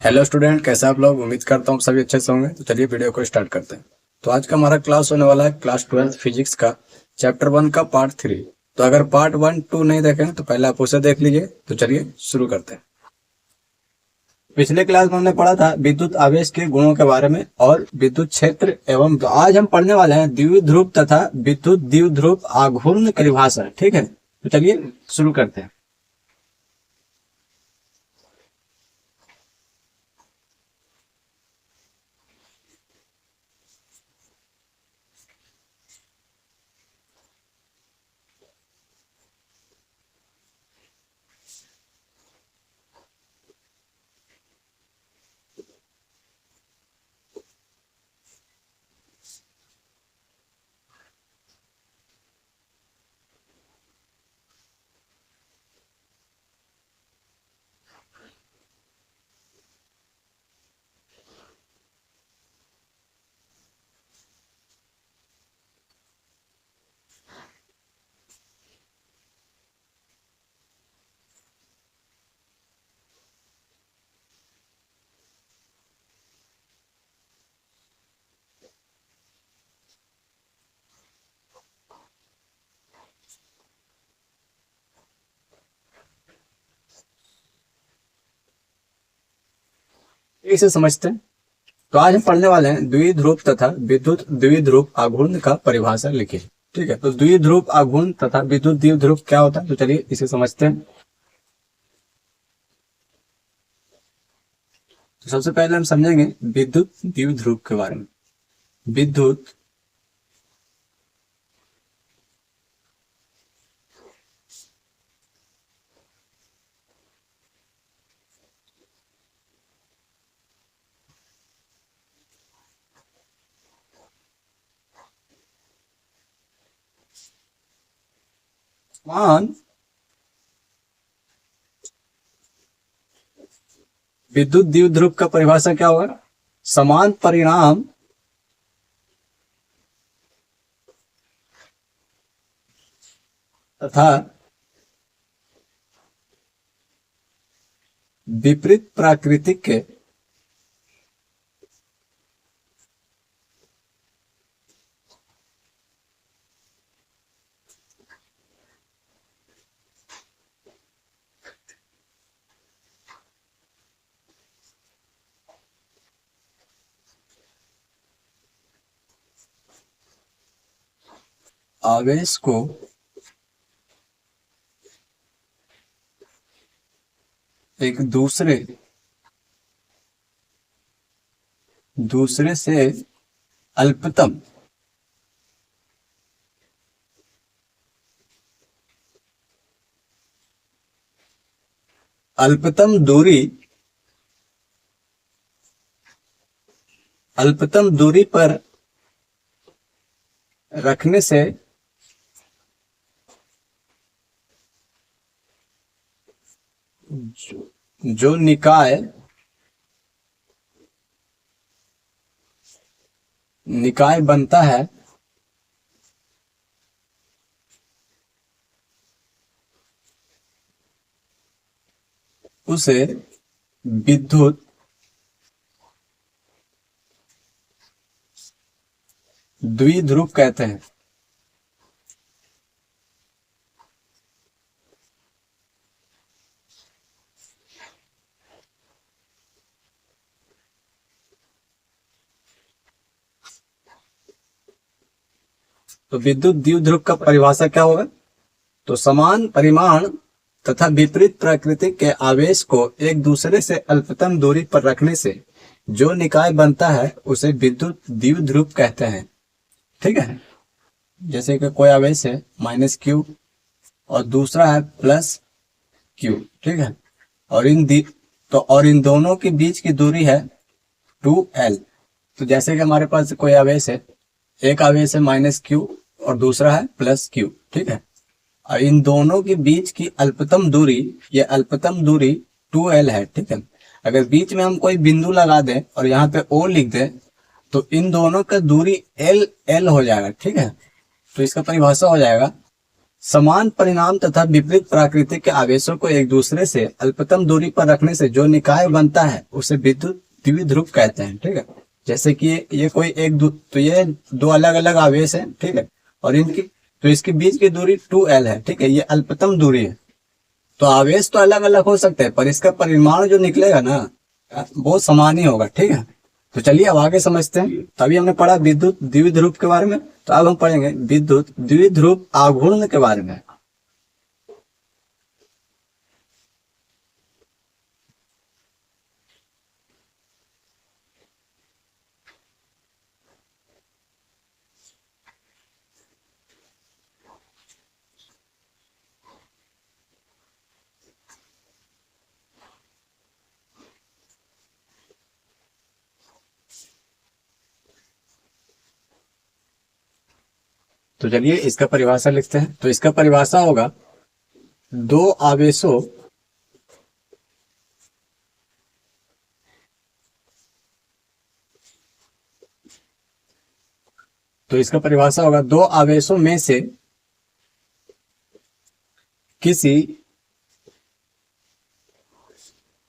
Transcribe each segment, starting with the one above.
Hello student, कैसे आप लोग। उम्मीद करता हूँ सभी अच्छे से होंगे। तो चलिए वीडियो को स्टार्ट करते हैं। तो आज का हमारा क्लास होने वाला है क्लास 12 फिजिक्स का चैप्टर 1 का पार्ट 3। तो अगर पार्ट 1 2 नहीं देखें तो पहले आप उसे देख लीजिए। तो चलिए शुरू करते हैं। पिछले क्लास में हमने पढ़ा था विद्युत आवेश के गुणों के बारे में और विद्युत क्षेत्र एवं। तो आज हम पढ़ने वाले हैं द्विध्रुव तथा विद्युत द्विध्रुव आघूर्ण परिभाषा। ठीक है, तो चलिए शुरू करते हैं। इसे समझते हैं। तो आज हम पढ़ने वाले हैं द्विध्रुव तथा विद्युत द्विध्रुव आघूर्ण का परिभाषा लिखिए। ठीक है, तो द्विध्रुव आघूर्ण तथा विद्युत द्विध्रुव क्या होता है, तो चलिए इसे समझते हैं। तो सबसे पहले हम समझेंगे विद्युत द्विध्रुव के बारे में। विद्युत मान विद्युत द्विध्रुव का परिभाषा क्या होगा? समान परिणाम तथा विपरीत प्राकृतिक के आवेश को एक दूसरे से अल्पतम अल्पतम दूरी पर रखने से जो निकाय बनता है उसे विद्युत द्विध्रुव कहते हैं। तो विद्युत द्विध्रुव का परिभाषा क्या होगा? तो समान परिमाण तथा विपरीत प्रकृति के आवेश को एक दूसरे से अल्पतम दूरी पर रखने से जो निकाय बनता है उसे विद्युत द्विध्रुव कहते हैं। ठीक है, जैसे कि कोई आवेश है -q और दूसरा है +q। ठीक है, और इन दोनों के बीच की दूरी है 2l। तो जैसे कि हमारे पास कोई आवेश है, एक आवेश है -q और दूसरा है +q। ठीक है, और इन दोनों के बीच की अल्पतम दूरी, ये अल्पतम दूरी 2l है। ठीक है, अगर बीच में हम कोई बिंदु लगा दें और यहाँ पे O लिख दें तो इन दोनों का दूरी l हो जाएगा। ठीक है, तो इसका परिभाषा हो जाएगा समान परिमाण तथा विपरीत प्रकृति के आवेशों को एक दूसरे से अल्पतम दूरी पर रखने से जो निकाय बनता है उसे विद्युत द्विध्रुव कहते हैं। ठीक है, जैसे कि ये कोई तो ये दो अलग अलग आवेश हैं। ठीक है, और इनकी तो इसके बीच की दूरी 2L है। ठीक है, ये अल्पतम दूरी है। तो आवेश तो अलग अलग हो सकते हैं, पर इसका परिमाण जो निकलेगा ना वो समान ही होगा। ठीक है, तो चलिए अब आगे समझते हैं। तभी हमने पढ़ा विद्युत द्विध्रुव के बारे में, तो अब हम पढ़ेंगे विद्युत द्विध्रुव आघूर्ण के बारे में। तो चलिए इसका परिभाषा लिखते हैं। तो इसका परिभाषा होगा दो आवेशों दो आवेशों में से किसी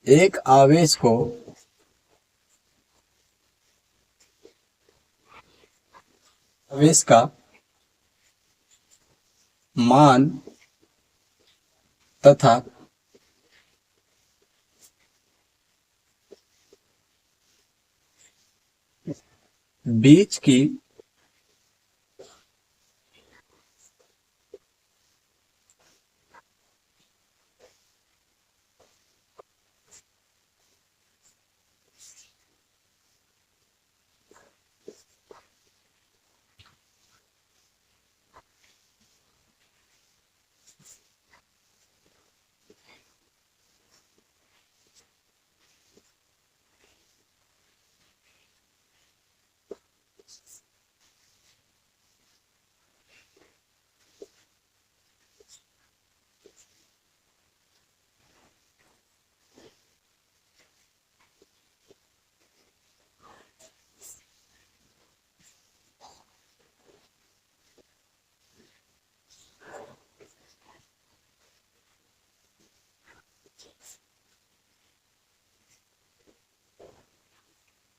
एक आवेश को आवेश का मान तथा बीच की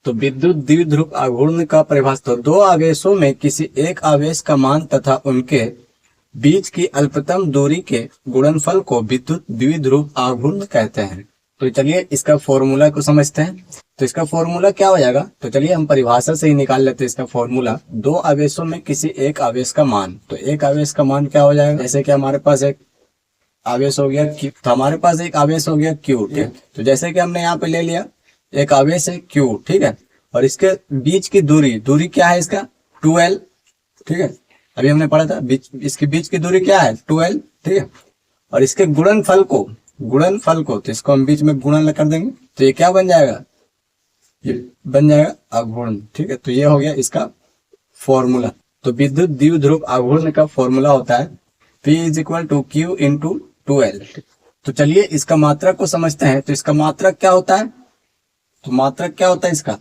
तो विद्युत द्विध्रुव आघूर्ण का परिभाषा तो दो आवेशों में किसी एक आवेश का मान तथा उनके बीच की अल्पतम दूरी के गुणनफल को विद्युत द्विध्रुव आघूर्ण कहते हैं। तो चलिए इसका फॉर्मूला को समझते हैं। तो इसका फॉर्मूला क्या हो जाएगा, तो चलिए हम परिभाषा से ही निकाल लेते हैं इसका फॉर्मूला। दो आवेशों में किसी एक आवेश का मान, तो एक आवेश का मान क्या हो जाएगा, जैसे कि हमारे पास एक आवेश हो गया Q, तो हमारे पास एक आवेश हो गया Q। ठीक, तो जैसे कि हमने यहाँ पे ले लिया एक आवेश है Q। ठीक है, और इसके बीच की दूरी क्या है इसका 2L। ठीक है, अभी हमने पढ़ा था इसके बीच की दूरी क्या है 2L। ठीक है, और इसके गुणनफल को तो इसको हम बीच में गुणन कर देंगे, तो ये क्या बन जाएगा, ये बन जाएगा आघूर्ण। ठीक है, तो ये हो गया इसका फॉर्मूला। तो विद्युत द्विध्रुव आघूर्ण का फॉर्मूला होता है P = Q × 2L। तो चलिए इसका मात्रक को समझते हैं। तो इसका मात्रक क्या होता है, तो मात्रक क्या होता है इसका,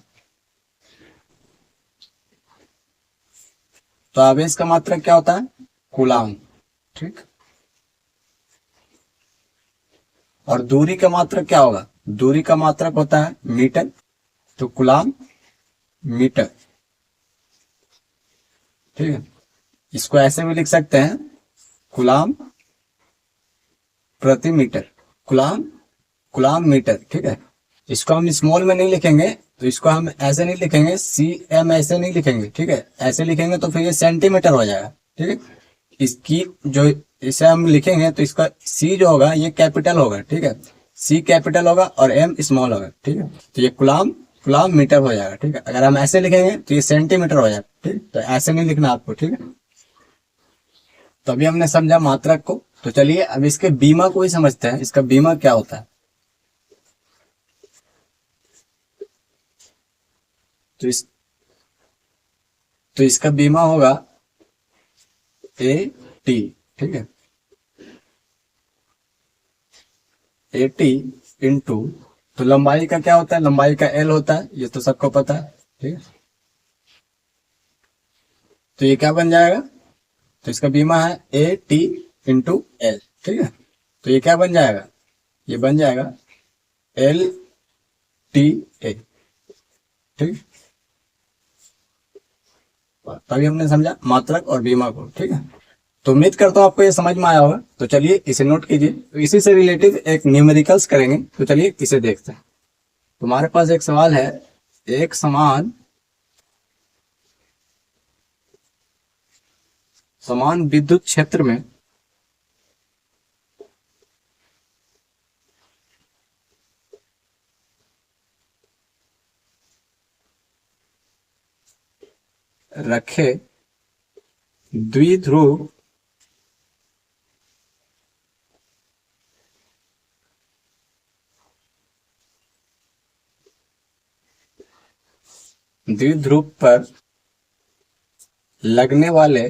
तो आवेश का मात्रक क्या होता है कूलाम। ठीक, और दूरी का मात्रक क्या होगा, दूरी का मात्रक होता है मीटर, तो कूलाम मीटर। ठीक है, इसको ऐसे भी लिख सकते हैं कूलाम प्रति मीटर, कूलाम मीटर। ठीक है, इसको हम स्मॉल में नहीं लिखेंगे, तो इसको हम ऐसे नहीं लिखेंगे CM, ऐसे नहीं लिखेंगे। ठीक है, ऐसे लिखेंगे तो फिर ये सेंटीमीटर हो जाएगा। ठीक है, इसकी जो इसे हम लिखेंगे तो इसका C जो होगा ये कैपिटल होगा। ठीक है, C कैपिटल होगा और M स्मॉल होगा। ठीक है, तो ये कूलाम मीटर हो जाएगा। ठीक है, अगर हम ऐसे लिखेंगे तो ये सेंटीमीटर हो जाएगा। ठीक, तो ऐसे नहीं लिखना आपको। ठीक है, तो अभी हमने समझा मात्रक को। तो चलिए अब इसके बीमा को ही समझते हैं, इसका बीमा क्या होता है। तो इसका बीमा होगा AT। ठीक है, AT इंटू, तो लंबाई का क्या होता है, लंबाई का L होता है, ये तो सबको पता है। ठीक है, तो ये क्या बन जाएगा, तो इसका बीमा है AT इंटू एल, ठीक है। तो ये क्या बन जाएगा, ये बन जाएगा एल टी ए, ठीक। तभी हमने समझा मात्रक और बीमा को, ठीक है। तो उम्मीद करता हूँ आपको ये समझ में आया होगा। तो चलिए इसे नोट कीजिए। तो इसी से रिलेटेड एक न्यूमेरिकल्स करेंगे, तो चलिए इसे देखते हैं। तुम्हारे पास एक सवाल है, एक समान विद्युत क्षेत्र में रखे द्विध्रुव द्विध्रुव पर लगने वाले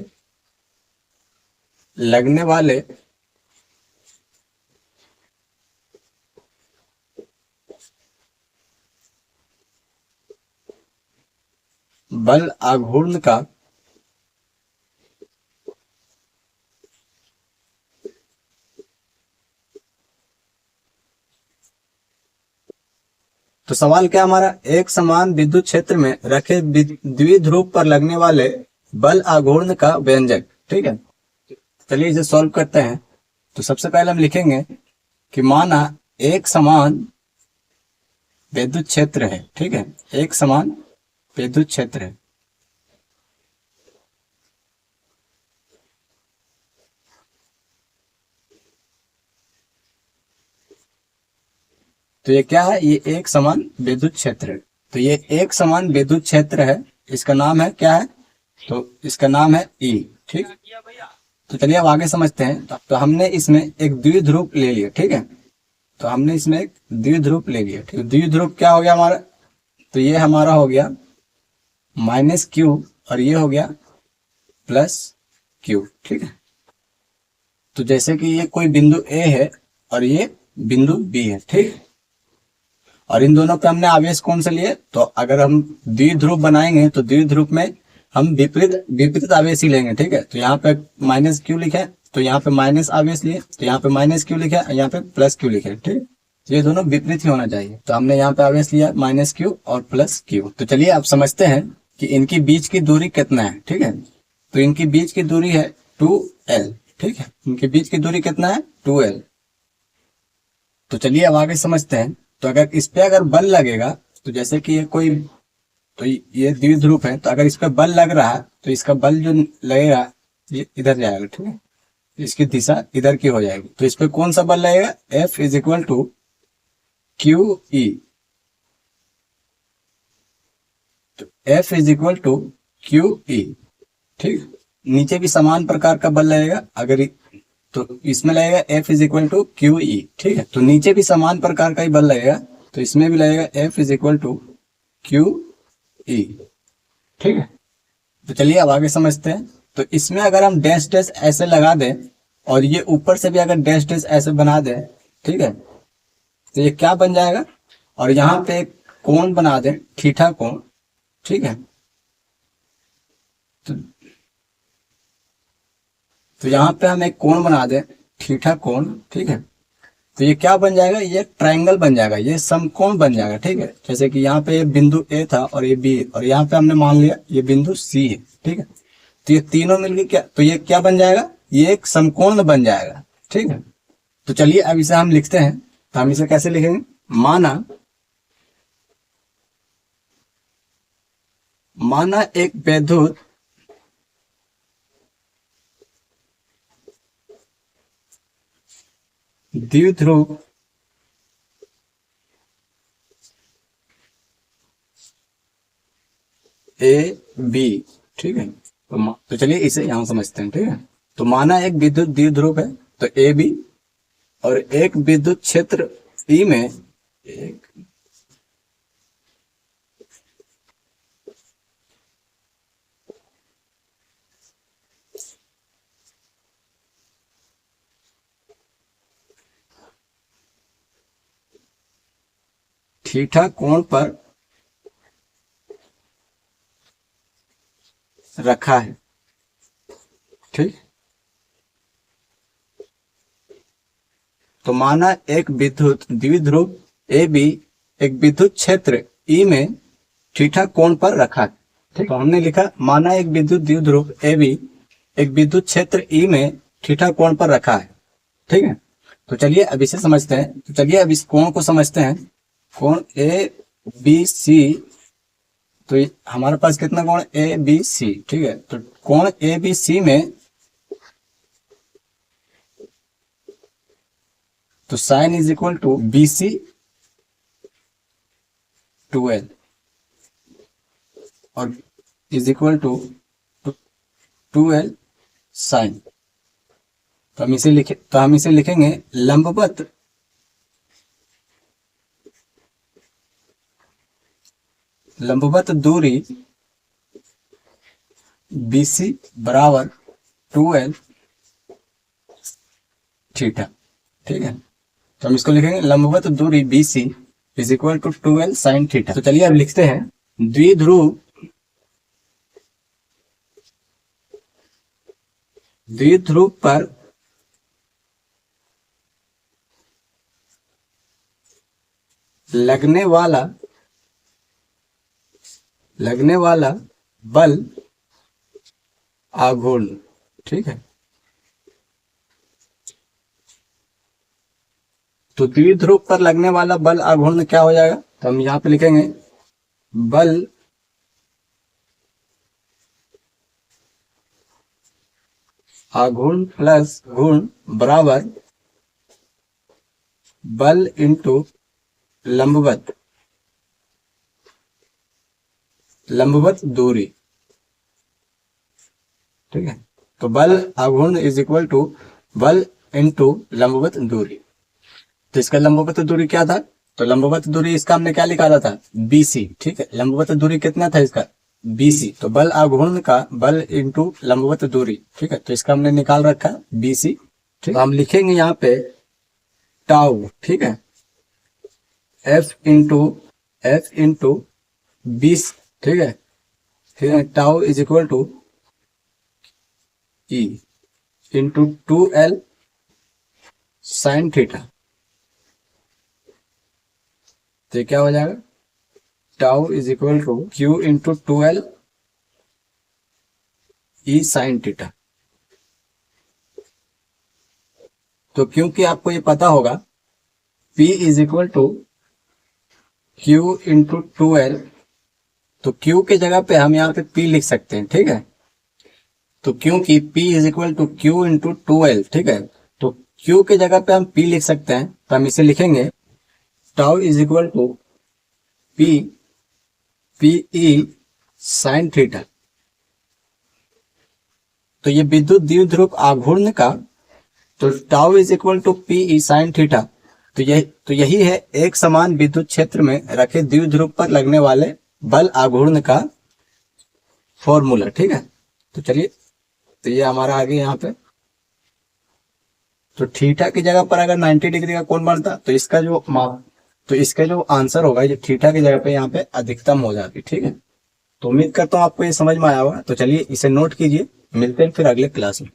बल आघूर्ण का तो सवाल क्या हमारा, एक समान विद्युत क्षेत्र में रखे द्विध्रुव पर लगने वाले बल आघूर्ण का व्यंजक, ठीक है। चलिए इसे सॉल्व करते हैं। तो सबसे पहले हम लिखेंगे कि माना एक समान विद्युत क्षेत्र है, ठीक है, एक समान विद्युत क्षेत्र है। तो ये क्या है, ये एक समान विद्युत क्षेत्र है। तो ये एक समान विद्युत क्षेत्र है, इसका नाम है क्या है, तो इसका नाम है ई, ठीक। तो चलिए अब आगे समझते हैं। तो हमने इसमें एक द्विध्रुव ले लिया, ठीक है। तो हमने इसमें एक द्विध्रुव ले लिया, ठीक है। द्विध्रुव क्या हो गया हमारा, तो ये हमारा हो गया माइनस क्यू और ये हो गया प्लस क्यू, ठीक है। तो जैसे कि ये कोई बिंदु ए है और ये बिंदु बी है, ठीक। और इन दोनों पे हमने आवेश कौन से लिए, तो अगर हम द्विध्रुव बनाएंगे तो द्विध्रुव में हम विपरीत विपरीत आवेश ही लेंगे, ठीक है। तो यहाँ पे माइनस क्यू लिखे, तो यहाँ पे माइनस आवेश लिए, तो यहाँ पे माइनस क्यू लिखे, यहाँ पे प्लस क्यू लिखे, ठीक। तो ये दोनों विपरीत ही होना चाहिए। तो हमने यहाँ पे आवेश लिया माइनस क्यू और प्लस क्यू। तो चलिए आप समझते हैं कि इनकी बीच की दूरी कितना है, ठीक है। तो इनकी बीच की दूरी है 2l, ठीक है। इनके बीच की दूरी कितना है, 2l। तो चलिए अब आगे समझते हैं। तो अगर इस पे अगर बल लगेगा, तो जैसे कि ये कोई, तो ये द्विध्रुव है, तो अगर इस पे बल लग रहा है तो इसका बल जो लगेगा ये इधर जाएगा, ठीक है। इसकी दिशा इधर की हो जाएगी। तो इस पे कौन सा बल लगेगा, F is equal to Q E. तो F is equal to Q E, ठीक। नीचे भी समान प्रकार का बल लगेगा, अगर तो इसमें लगेगा F is equal to Q E, ठीक है। तो नीचे भी समान प्रकार का ही बल लगेगा, तो इसमें भी लगेगा F is equal to Q E, ठीक है। तो चलिए अब आगे समझते हैं। तो इसमें अगर हम डैश डैश ऐसे लगा दें और ये ऊपर से भी अगर डैश डैश ऐसे बना दें, ठीक है, तो ये क्या बन जाएगा, और यहाँ पे एक कोण बना दें, थीटा कोण, ठीक है। तो यहाँ पे हम एक कोण बना दें, थीटा कोण, ठीक है। तो ये क्या बन जाएगा, ये ट्रायंगल बन जाएगा, ये समकोण बन जाएगा, ठीक है। जैसे कि यहाँ पे ये बिंदु ए था और ये बी है, और यहाँ पे हमने मान लिया ये बिंदु सी है, ठीक है। तो ये तीनों मिलके क्या, तो ये क्या बन जाएगा, ये एक समकोण बन जाएगा, ठीक है। तो चलिए अब इसे हम लिखते हैं। तो हम इसे कैसे लिखेंगे, माना एक विद्युत द्विध्रुव ए बी, ठीक है। तो चलिए इसे यहां समझते हैं, ठीक है। तो माना एक विद्युत द्विध्रुव है, तो ए बी, और एक विद्युत क्षेत्र ई में एक थीटा कोण पर रखा है, ठीक। तो माना एक विद्युत द्विध्रुव ए बी एक विद्युत क्षेत्र ई में थीटा कोण पर रखा है। ठीक, तो हमने लिखा माना एक विद्युत द्विध्रुव ए बी एक विद्युत क्षेत्र ई में थीटा कोण पर रखा है। ठीक है, तो चलिए अब इसे समझते हैं। तो चलिए अब इस कोण को समझते हैं। कोण ए बी सी, तो हमारे पास कितना कोण ए बी सी। ठीक है, तो कोण ए बी सी में तो sine is equal to B C 2l और is equal to 2l sign. तो हम इसे लिखेंगे लंबवत दूरी BC बराबर 2l थीटा। ठीक है, तो हम इसको लिखेंगे लंबवत दूरी BC is equal to 2l sine theta. तो चलिए अब लिखते हैं द्विध्रुव पर लगने वाला बल आघूर्ण। ठीक है, तो द्विध्रुव पर लगने वाला बल आघूर्ण क्या हो जाएगा? तो हम यहां पे लिखेंगे बल आघूर्ण प्लस घूर्ण बराबर बल इंटू लंबवत दूरी। ठीक है, तो बल आघूर्ण इज इक्वल टू बल इंटू लंबवत दूरी। तो इसका लंबवत दूरी क्या था? तो लंबवत दूरी इसका हमने क्या निकाला था? BC। ठीक है, लंबवत दूरी कितना था इसका? BC। तो बल आघूर्ण का बल इंटू लंबवत दूरी। ठीक है, तो इसका हमने निकाल रखा BC। ठीक, तो हम लिखेंगे यहाँ पे टाउ। ठीक है, F इंटू 20। ठीक है, फिर tau is equal to E into 2l sine theta. तो क्या हो जाएगा? Tau is equal to Q into 2l E sine theta. तो क्योंकि आपको ये पता होगा P is equal to Q into 2l, तो Q के जगह पे हम यहाँ पे P लिख सकते हैं। ठीक है, तो क्योंकि P is equal to Q into 2l। ठीक है, तो Q के जगह पे हम P लिख सकते हैं, तो हम इसे लिखेंगे tau is equal to PE sine theta. तो ये विद्युत द्विध्रुव आघूर्ण का तो tau is equal to PE sine theta. तो यही है एक समान विद्युत क्षेत्र में रखे द्विध्रुव पर लगने वाले बल आघूर्ण का फॉर्मूला। ठीक है, तो चलिए, तो ये हमारा आगे यहाँ पे तो थीटा की जगह पर अगर 90 डिग्री का कोण बनता तो इसका जो आंसर होगा ये थीटा की जगह पे यहाँ पे अधिकतम हो जाती। ठीक है, तो उम्मीद करता हूँ आपको ये समझ में आया होगा। तो चलिए इसे नोट कीजिए, मिलते हैं फिर अगले क्लास में।